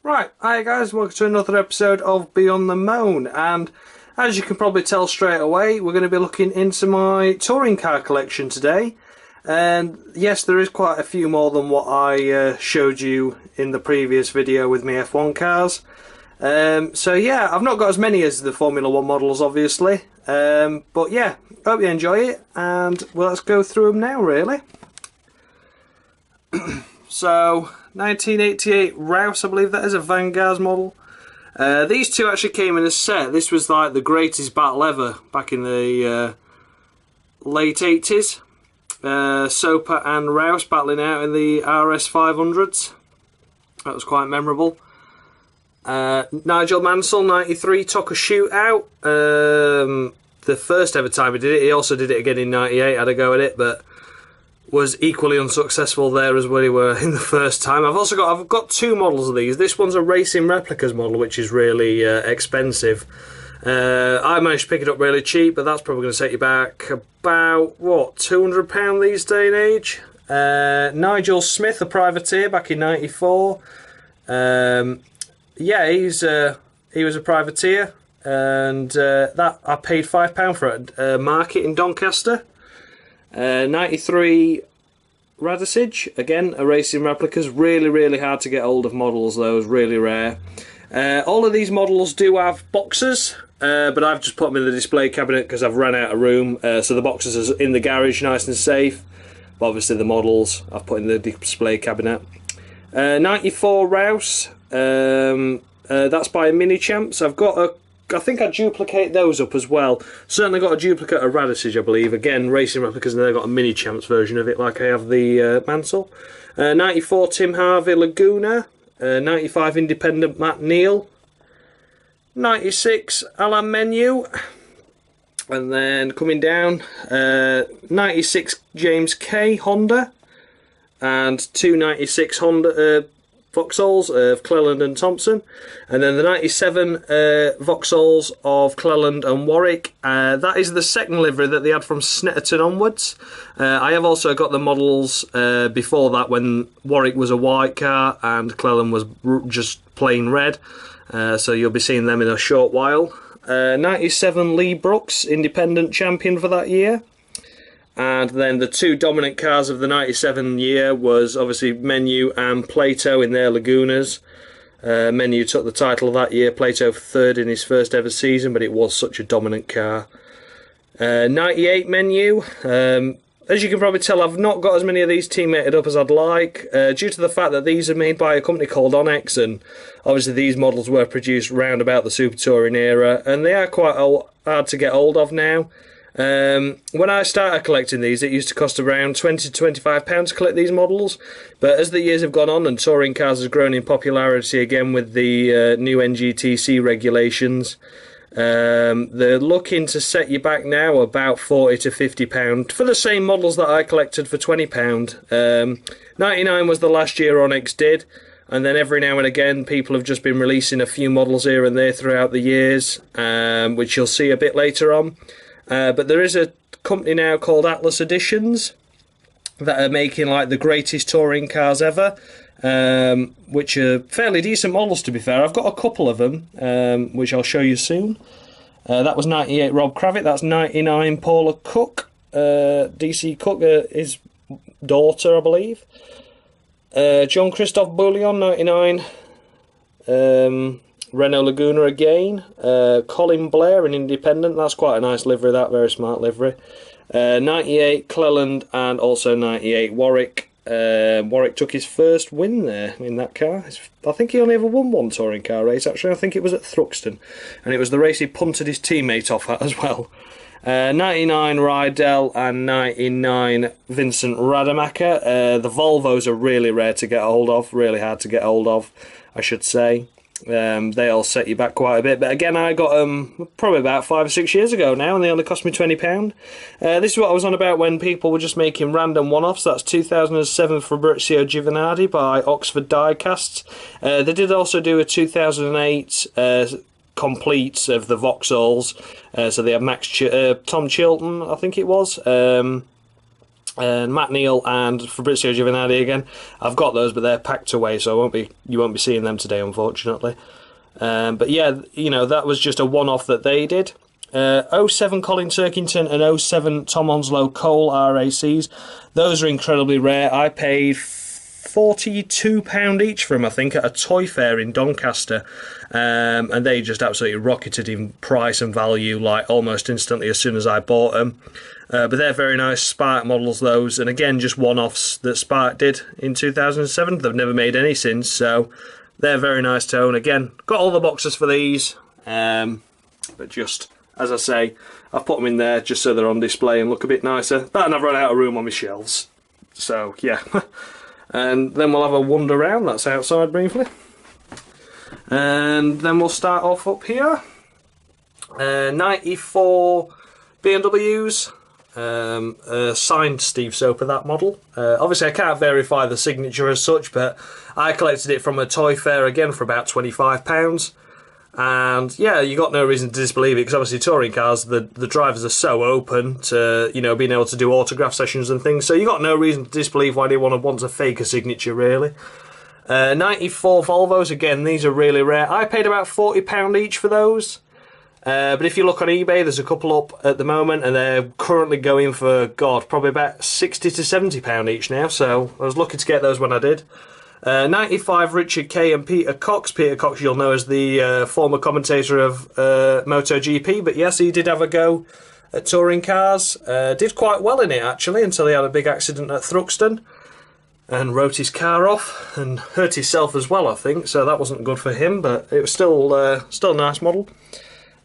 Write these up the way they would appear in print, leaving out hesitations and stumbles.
Right, hi guys, welcome to another episode of Beyond the Moan, and as you can probably tell straight away, we're going to be looking into my touring car collection today. And yes, there is quite a few more than what I showed you in the previous video with my F1 cars. So yeah, I've not got as many as the Formula 1 models obviously, but yeah, hope you enjoy it, and well, let's go through them now really. So 1988 Rouse, I believe that is a Vanguard model. These two actually came in a set. This was like the greatest battle ever back in the late 80s. Soper and Rouse battling out in the RS 500s. That was quite memorable. Nigel Mansell 93 took a shootout. The first ever time he did it. He also did it again in 98, had a go at it, but was equally unsuccessful there as we were in the first time. I've got two models of these. This one's a Racing Replicas model, which is really expensive. I managed to pick it up really cheap, but that's probably going to set you back about, what, £200 these day and age. Nigel Smith, a privateer, back in 94. Yeah, he was a privateer, and that I paid £5 for it at market in Doncaster. 93 Radisich, again a Racing Replicas, really hard to get hold of models, those, really rare. All of these models do have boxes, but I've just put them in the display cabinet because I've run out of room, so the boxes are in the garage nice and safe, but obviously the models I've put in the display cabinet. 94 Rouse, that's by Mini Champs. I think I duplicate those up as well. Certainly got a duplicate of Radisich, I believe. Again, Racing Replicas, and they've got a Mini Champs version of it, like I have the Mansell. 94 Tim Harvey Laguna. 95 Independent Matt Neal. 96 Alain Menu. And then coming down, 96 James K Honda. And 296 Honda Vauxhalls of Cleland and Thompson, and then the 97 Vauxhalls of Cleland and Warwick. That is the second livery that they had from Snetterton onwards. I have also got the models before that, when Warwick was a white car and Cleland was just plain red, so you'll be seeing them in a short while. 97 Lee Brooks, independent champion for that year. And then the two dominant cars of the 97 year was obviously Menu and Plato in their Lagunas. Menu took the title that year, Plato third in his first ever season, but it was such a dominant car. 98 Menu. As you can probably tell, I've not got as many of these teammated up as I'd like, due to the fact that these are made by a company called Onyx, and obviously these models were produced round about the Super Touring era, and they are quite hard to get hold of now. When I started collecting these, it used to cost around £20 to £25 to collect these models, but as the years have gone on and touring cars has grown in popularity again with the new NGTC regulations, they're looking to set you back now about £40 to £50 for the same models that I collected for £20. 99 was the last year Onyx did, and then every now and again people have just been releasing a few models here and there throughout the years, which you'll see a bit later on. But there is a company now called Atlas Editions that are making like the greatest touring cars ever, which are fairly decent models to be fair. I've got a couple of them, which I'll show you soon. That was 98 Rob Kravitz, that's 99 Paula Cook, DC Cook, his daughter I believe. John Christophe Bouillon, 99. Renault Laguna again. Colin Blair, an independent, that's quite a nice livery, that, very smart livery. 98 Cleland and also 98 Warwick. Warwick took his first win there in that car. I think he only ever won one touring car race actually. I think it was at Thruxton, and it was the race he punted his teammate off at as well. 99 Rydell and 99 Vincent Rademacher. The Volvos are really rare to get hold of, really hard to get hold of, I should say. They all set you back quite a bit, but again I got them probably about 5 or 6 years ago now, and they only cost me £20. This is what I was on about when people were just making random one-offs. That's 2007 Fabrizio Giovanardi by Oxford Diecasts. They did also do a 2008 completes of the Vauxhalls, so they have Tom Chilton, I think it was, Matt Neal and Fabrizio Giovanardi again. I've got those, but they're packed away, so you won't be seeing them today, unfortunately. But yeah, you know, that was just a one-off that they did. 07 Colin Turkington and 07 Tom Onslow Cole RACs. Those are incredibly rare. I paid £42 each for them, I think, at a toy fair in Doncaster. And they just absolutely rocketed in price and value, like almost instantly as soon as I bought them. But they're very nice Spark models, those, and again, just one-offs that Spark did in 2007. They've never made any since, so they're very nice to own. Again, got all the boxes for these, but just, as I say, I've put them in there just so they're on display and look a bit nicer. That, and I've run out of room on my shelves. So, yeah. And then we'll have a wander around, that's outside briefly. And then we'll start off up here. 94 BMWs. Signed Steve Soper, that model. Obviously I can't verify the signature as such, but I collected it from a toy fair again for about £25. And yeah, you got no reason to disbelieve it, because obviously touring cars, the drivers are so open to, you know, being able to do autograph sessions and things, so you got no reason to disbelieve why anyone would want to fake a signature, really. 94 Volvos, again, these are really rare. I paid about £40 each for those. But if you look on eBay, there's a couple up at the moment, and they're currently going for, God, probably about £60 to £70 each now, so I was lucky to get those when I did. 95 Richard Kay and Peter Cox. Peter Cox you'll know as the former commentator of MotoGP, but yes, he did have a go at touring cars. Did quite well in it, actually, until he had a big accident at Thruxton and wrote his car off and hurt himself as well, I think, so that wasn't good for him, but it was still a nice model.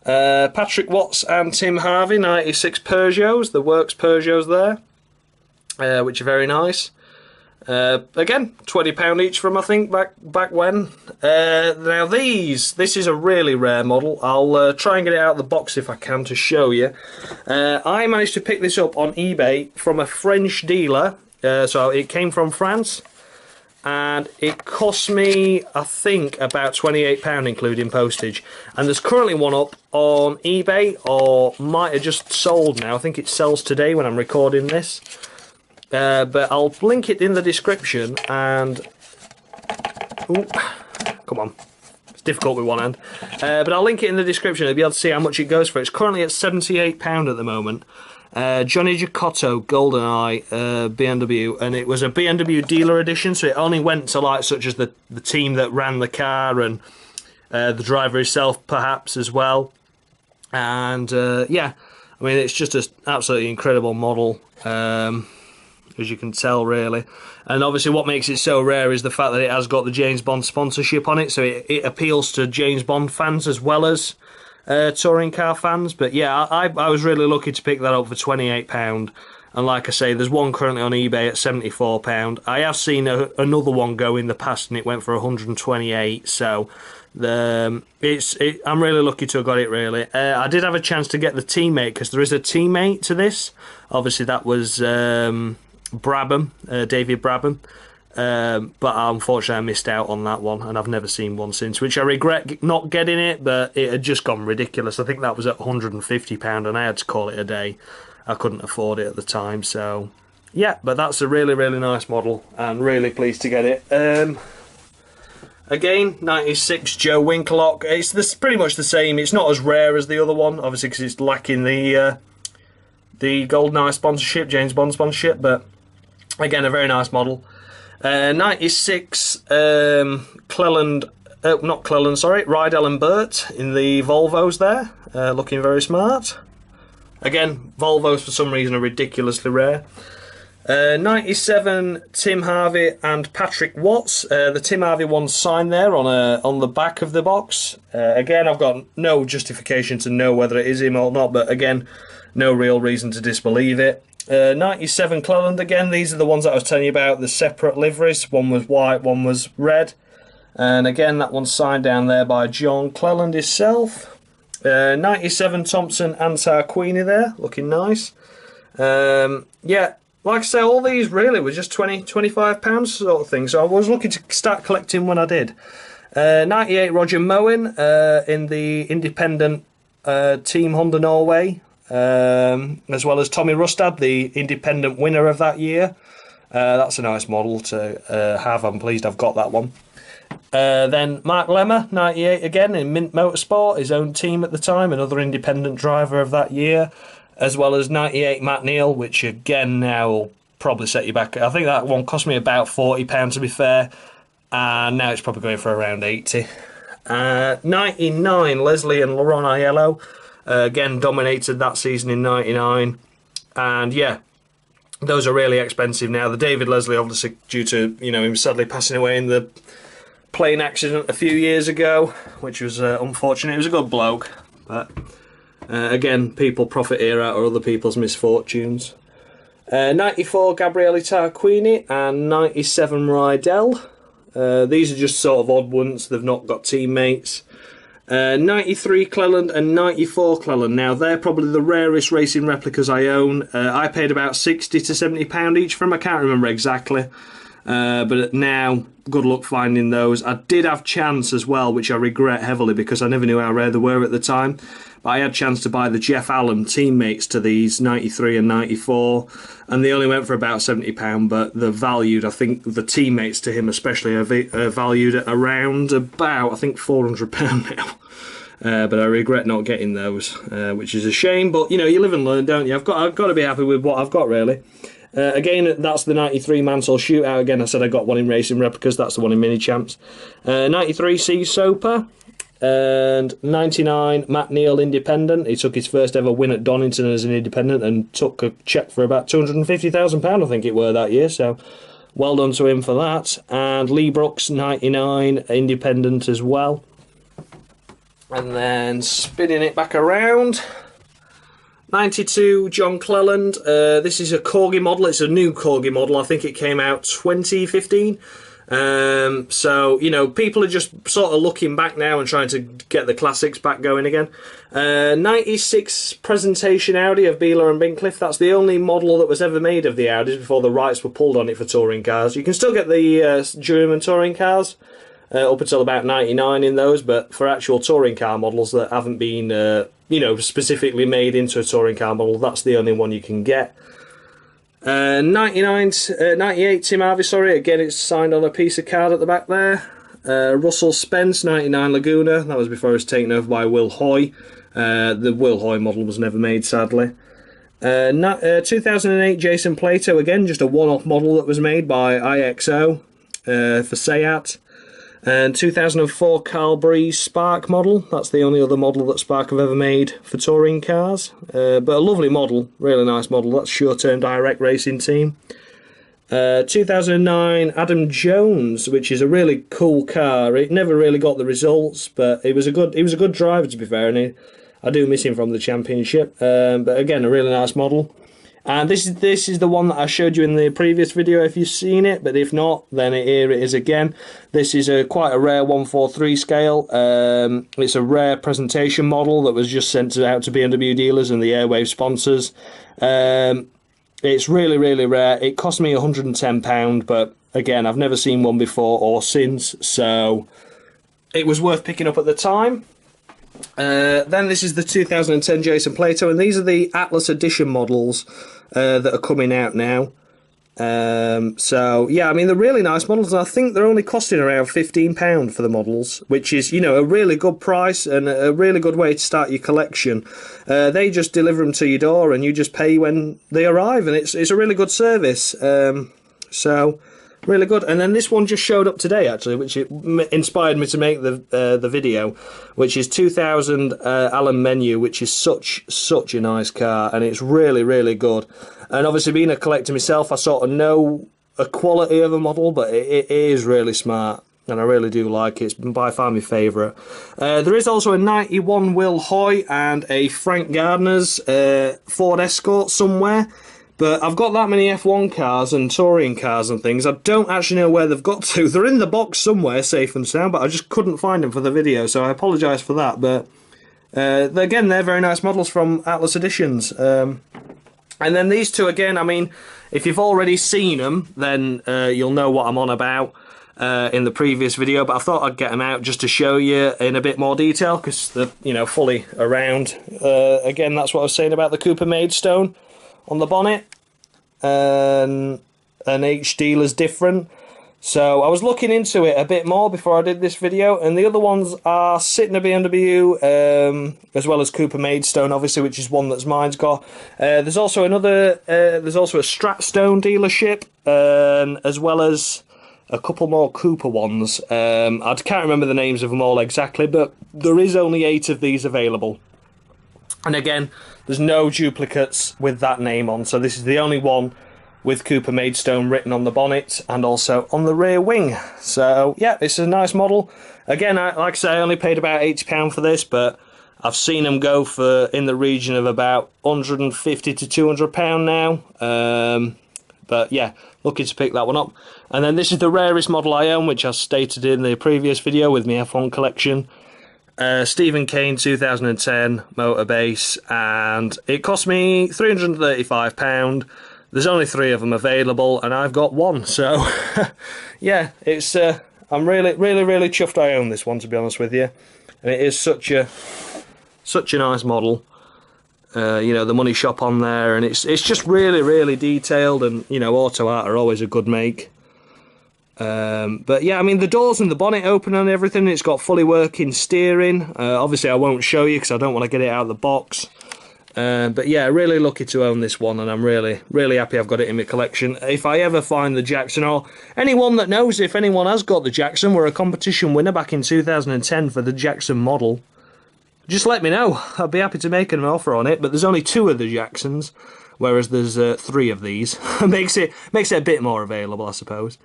Patrick Watts and Tim Harvey, 96 Peugeots, the Works Peugeots there, which are very nice. Again, £20 each from, I think, back when. Now this is a really rare model. I'll try and get it out of the box if I can to show you. I managed to pick this up on eBay from a French dealer, so it came from France. And it cost me, I think, about £28 including postage. And there's currently one up on eBay, or might have just sold now. I think it sells today when I'm recording this. But I'll link it in the description, and... Ooh, come on. It's difficult with one hand. But I'll link it in the description. You'll be able to see how much it goes for. It's currently at £78 at the moment. Johnny Giacotto GoldenEye BMW, and it was a BMW dealer edition, so it only went to like such as the team that ran the car and the driver himself perhaps as well. And yeah, I mean, it's just an absolutely incredible model, as you can tell, really. And obviously what makes it so rare is the fact that it has got the James Bond sponsorship on it, so it appeals to James Bond fans as well as touring car fans. But yeah, I was really lucky to pick that up for £28, and like I say, there's one currently on eBay at £74. I have seen another one go in the past, and it went for £128, so I'm really lucky to have got it, really. I did have a chance to get the teammate, because there is a teammate to this. Obviously that was Brabham, David Brabham. But unfortunately I missed out on that one, and I've never seen one since, which I regret not getting it, but it had just gone ridiculous. I think that was at £150 and I had to call it a day. I couldn't afford it at the time, so yeah, but that's a really, really nice model, and really pleased to get it. Again, 96 Joe Winkelock. It's pretty much the same. It's not as rare as the other one, obviously, because it's lacking the GoldenEye sponsorship, James Bond sponsorship, but again, a very nice model. 96 Rydell and Burt in the Volvos there, looking very smart. Again, Volvos for some reason are ridiculously rare. 97 Tim Harvey and Patrick Watts. The Tim Harvey one's signed there on the back of the box. Again, I've got no justification to know whether it is him or not, but again, no real reason to disbelieve it. 97 Cleland again. These are the ones that I was telling you about, the separate liveries. One was white, one was red. And again, that one's signed down there by John Cleland himself. 97 Thompson and Tarquini there, looking nice. Yeah, like I say, all these really were just £25 sort of thing, so I was looking to start collecting when I did. 98 Roger Moen in the independent Team Honda Norway. as well as Tommy Rustad, the independent winner of that year. That's a nice model to have. I'm pleased I've got that one. Then Mark Lemmer, 98 again, in Mint Motorsport, his own team at the time, another independent driver of that year, as well as 98 Matt Neal, which again now will probably set you back. I think that one cost me about £40 to be fair, and now it's probably going for around 80. 99 Leslie and Laurent Aiello, again dominated that season in 99, and yeah, those are really expensive now. The David Leslie, obviously due to him sadly passing away in the plane accident a few years ago, which was unfortunate. He was a good bloke, but again, people profit here out of other people's misfortunes. 94 Gabriele Tarquini and 97 Rydell. These are just sort of odd ones. They've not got teammates. 93 Cleland and 94 Cleland. Now, they're probably the rarest racing replicas I own. I paid about £60 to £70 each for them. I can't remember exactly. But now, good luck finding those. I did have chance as well, which I regret heavily because I never knew how rare they were at the time. But I had chance to buy the Jeff Allen teammates to these 93 and 94, and they only went for about £70, but they're valued, I think the teammates to him especially are valued at around about, I think, £400 now. But I regret not getting those, which is a shame, but you live and learn, don't you? I've got to be happy with what I've got, really. Again, that's the 93 Mansell Shootout. Again, I said I got one in Racing Replicas. That's the one in Mini Champs. 93 C Soper. And 99 Matt Neal Independent. He took his first ever win at Donington as an independent and took a cheque for about £250,000, I think it were, that year. So well done to him for that. And Lee Brooks, 99 Independent as well. And then spinning it back around, 92 John Cleland. This is a Corgi model. It's a new Corgi model. I think it came out 2015. So people are just sort of looking back now and trying to get the classics back going again. 96 presentation Audi of Beeler and Bincliffe. That's the only model that was ever made of the Audis before the rights were pulled on it for touring cars. You can still get the German touring cars up until about 99 in those, but for actual touring car models that haven't been specifically made into a touring car model, that's the only one you can get. 98 Tim Harvey, sorry, again it's signed on a piece of card at the back there. Russell Spence, 99 Laguna, that was before it was taken over by Will Hoy. The Will Hoy model was never made, sadly. 2008 Jason Plato, again just a one-off model that was made by IXO for Seat. And 2004 Carl Breeze Spark model. That's the only other model that Spark have ever made for touring cars. But a lovely model, really nice model. That's Sure Term Direct Racing Team. 2009 Adam Jones, which is a really cool car. It never really got the results, but he was a good driver, to be fair, and I do miss him from the championship. But again, a really nice model. And this is the one that I showed you in the previous video if you've seen it, but if not, then here it is again. This is quite a rare 143 scale. It's a rare presentation model that was just sent out to BMW dealers and the Airwave sponsors. It's really, really rare. It cost me £110, but again, I've never seen one before or since, so it was worth picking up at the time. Then this is the 2010 Jason Plato, and these are the Atlas Edition models that are coming out now. So yeah, I mean, they're really nice models, and I think they're only costing around £15 for the models, which is, a really good price and a really good way to start your collection. They just deliver them to your door, and you just pay when they arrive, and it's a really good service. So really good. And then this one just showed up today, actually, which inspired me to make the video, which is 2000 Alan Menu, which is such a nice car, and it's really, really good. And obviously, being a collector myself, I sort of know a quality of a model, but it is really smart, and I really do like it. It's by far my favourite. There is also a 91 Will Hoy and a Frank Gardner's Ford Escort somewhere. But I've got that many F1 cars and touring cars and things. I don't actually know where they've got to. They're in the box somewhere, safe and sound, but I just couldn't find them for the video, so I apologise for that. But again, they're very nice models from Atlas Editions. And then these two, again, I mean, if you've already seen them, then you'll know what I'm on about. in the previous video, but I thought I'd get them out just to show you in a bit more detail, because they're, you know, fully around. Again, that's what I was saying about the Cooper Maidstone on the bonnet, and each dealer's different. So I was looking into it a bit more before I did this video, and the other ones are Sytner BMW, as well as Cooper Maidstone, obviously, which is one that's mine's got. There's also another, there's also a Stratstone dealership, as well as a couple more Cooper ones. I can't remember the names of them all exactly, but there is only 8 of these available. And again, there's no duplicates with that name on, so this is the only one with Cooper Maidstone written on the bonnet and also on the rear wing. So yeah, it's a nice model. Again, like I say, I only paid about £80 for this, but I've seen them go for in the region of about £150 to £200 now. But yeah, looking to pick that one up. And then this is the rarest model I own, which I stated in the previous video with my F1 collection. Stephen Kane 2010 motor base, and it cost me £335. There's only 3 of them available, and I've got one. So, yeah, it's I'm really chuffed I own this one, to be honest with you. And it is such a nice model. You know, the money shop on there, and it's just really detailed. And you know, Auto Art are always a good make. But yeah, I mean, the doors and the bonnet open and everything. It's got fully working steering. Obviously, I won't show you because I don't want to get it out of the box. But yeah, really lucky to own this one, and I'm really happy I've got it in my collection. If I ever find the Jackson, or anyone that knows if anyone has got the Jackson, we're a competition winner back in 2010 for the Jackson model, just let me know. I'd be happy to make an offer on it, but there's only 2 of the Jacksons, whereas there's 3 of these. makes it a bit more available, I suppose.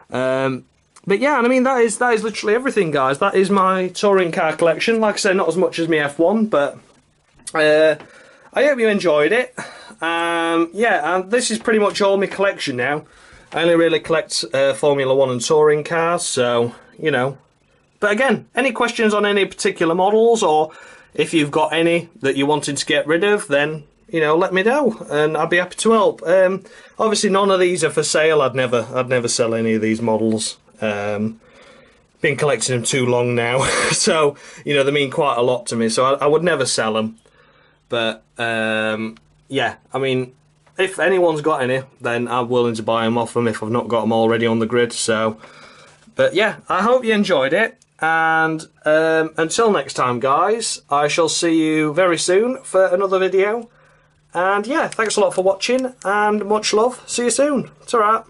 But yeah, and I mean, that is literally everything, guys. That is my touring car collection. Like I said, not as much as my F1, but I hope you enjoyed it. Yeah, and this is pretty much all my collection now. I only really collect Formula 1 and touring cars, so, you know. But again, any questions on any particular models, or if you've got any that you're wanting to get rid of, then, you know, let me know, and I'd be happy to help. Obviously, none of these are for sale. I'd never sell any of these models. Been collecting them too long now, so, you know, they mean quite a lot to me, so I would never sell them. But, yeah, I mean, if anyone's got any, then I'm willing to buy them off them if I've not got them already on the grid. So, but yeah, I hope you enjoyed it. And until next time, guys, I shall see you very soon for another video. And yeah, thanks a lot for watching, and much love. See you soon. Ta-ra.